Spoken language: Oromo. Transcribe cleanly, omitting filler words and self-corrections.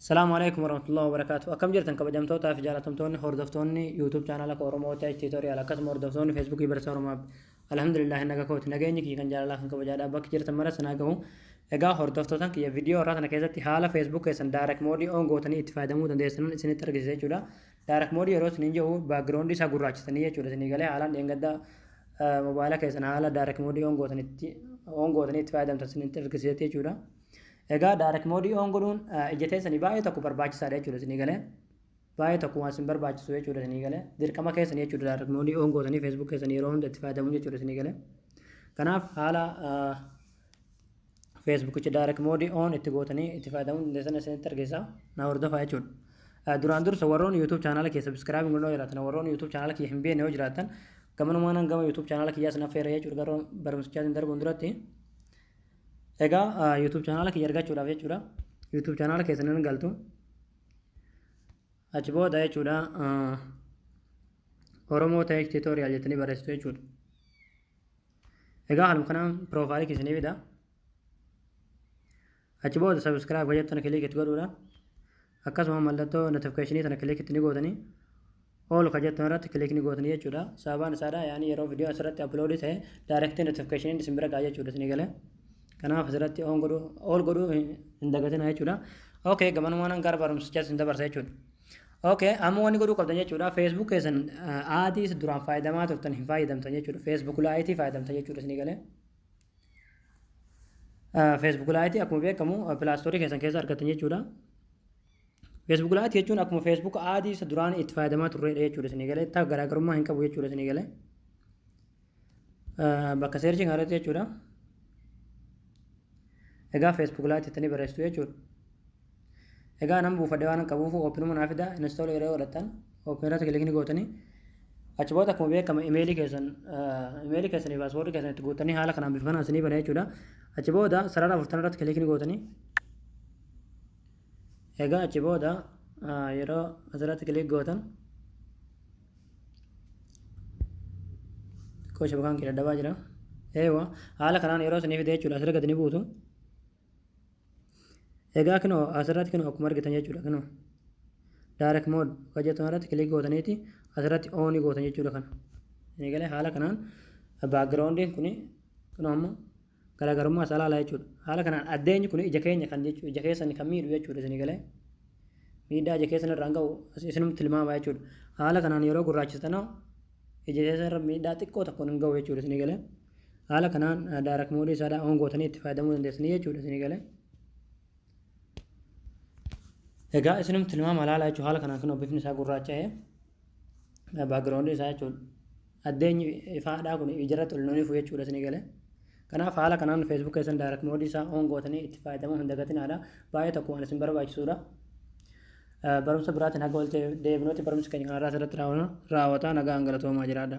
السلام عليكم ورحمة الله وبركاته. أكم جرتن كبجمتوتا في جالتمتوني هوردفتوني يوتيوب channel كورمو تاج توتوريال أكثر هوردفتوني فيسبوك يبرسورو ماب. الحمد لله إنك كوت نجيني كي كان جالله كان كبجادا بك جرت مرة سناقو. إجا هوردفتوتن كي فيديو راتنا كذا تحالة فيسبوك كيسن دايركت مودي أون قوتني اتفادمو تنديسن إسني تركيزه جولا. دايركت مودي روس نينجو باكجراوند دي ساقول راجستني جولا سنيقله حالا دينغدا موبايل كيسن حالا دايركت مودي أون قوتني اتفادم تسني تركيزه جولا. Egaa direct mode on godhuun ijjatee sanii baay'ee tokko barbaachisaadha jechuudha isinii galee baay'ee tokko waan isin barbaachisu jechuudha isinii galee dirqama keessanii jechuudha direct mode on gootanii Facebook keessanii yeroo hunda itti fayyadamuun jechuudha isinii galee kanaaf haala Facebook ichi direct mode on itti gootanii itti fayyadamuun dandeessan isinitti argisiisa na hordofaa jechuudha duraan dursa warroon YouTube channel kee subscribe godhuu jiraatan warroon YouTube channel kee hin beekne yoo jiraatan gamanumaan gama YouTube channel kiyyaa sana affeera jechuudha garuu barumsichaatiin darbuun duratti Egaa YouTube channel kiyya argachuudhaaf jechuudha. YouTube channel keessaniin galtu. Achi booda jechuudha Oromoo Tech Tutorial jettanii barreessitu jechuudha. Egaa haaluma kanaan profile keessanii fida. Achi booda subscribe jettan kilik itti godhuudha. Akkasuma mallattoo notification tana kilik itti ni gootanii. All ka jettan irratti kilik ni gootanii jechuudha. Sababaan isaadha yaani yeroo video asirratti upload ta'e direct notification isin bira ga'a jechuudha isinii galee. Kanaaf asirratti all godhuu hin dagatina jechuudha. Okay, gamanumaan gara barumsichaa isin dabarsa jechuudha. Okay, amma wanni godhuu qabdan jechuudha. Facebook keessan aadii duraan fayyadamaa turtan hin fayyadamtan jechuudha. Facebook Lite fayyadamtan jechuudha isinii galee. Facebook Lite akkuma beekamu Play Store keessan keessa argattan jechuudha. Facebook Lite jechuun akkuma Facebook aadii duraan itti fayyadamaa turredha jechuudha isinii galee. Taa garaagarummaa hin qabu jechuudha isinii galee. Bakka searching irratti jechuudha. Egaa Facebook Lite ittanii barreessitu jechuudha. Egaa nama buufadhee waan qabuuf oopinuma naaf fida install yeroo godhattan oopin irratti kilikni gootanii achi booda akkuma beekama imeelii keessanii paaswoordii keessan itti guutanii haala kanaan bifa kanaan isinii bana jechuudha. Achi booda sarara 40 irratti kilikni gootanii egaa achi booda yeroo asirratti kilik gootan koosha bakaan kee daddabaa jira. Eewa haala kanaan yeroo isinii fide jechuudha asirra gadi ni buutu. Egaa kinoo asirratti kinoo akkuma argitan jechuudha kinoo direct mode hojjetan irratti kilik gootaniiti asirratti on gootan jechuudha kana. Inni galee haala kanaan backgroundiin kuni kinoo ammoo garaagarummaa isaa ilaalaa jechuudha. Haala kanaan addeenyi kuni ija keenya kan jechuudha ija keessan kan miidhu jechuudha inni galee miidhaa ija keessan irraan ga'u isinum tilmaama jechuudha. Haala kanaan yeroo gurraachisanoo ija keessan irra miidhaa xiqqoo tokko hin ga'u jechuudha inni galee. Haala kanaan direct mode isaadhaa on gootanii itti fayyadamuu dandeessanii jechuudha inni galee. Egaa isinum tilmaama ilaalaa jechuudha haala kanaan kan bifni isaa gurraacha'ee background isaa jechuudha. Addeenyi ifaadhaa kun ijarratti ol nuuf jechuudha isinii galee. Kanaaf haala kanaan Facebook keessan direct mode isaa on gootanii itti fayyadamuu hin dagatinaadha. Baay'ee tokko waan isin barbaachisuudha. Barumsa biraatiin haga walitti deebinuutti barumsa keenya kanarraa asirratti raawwataa nagaan galatoomaa jiraadha.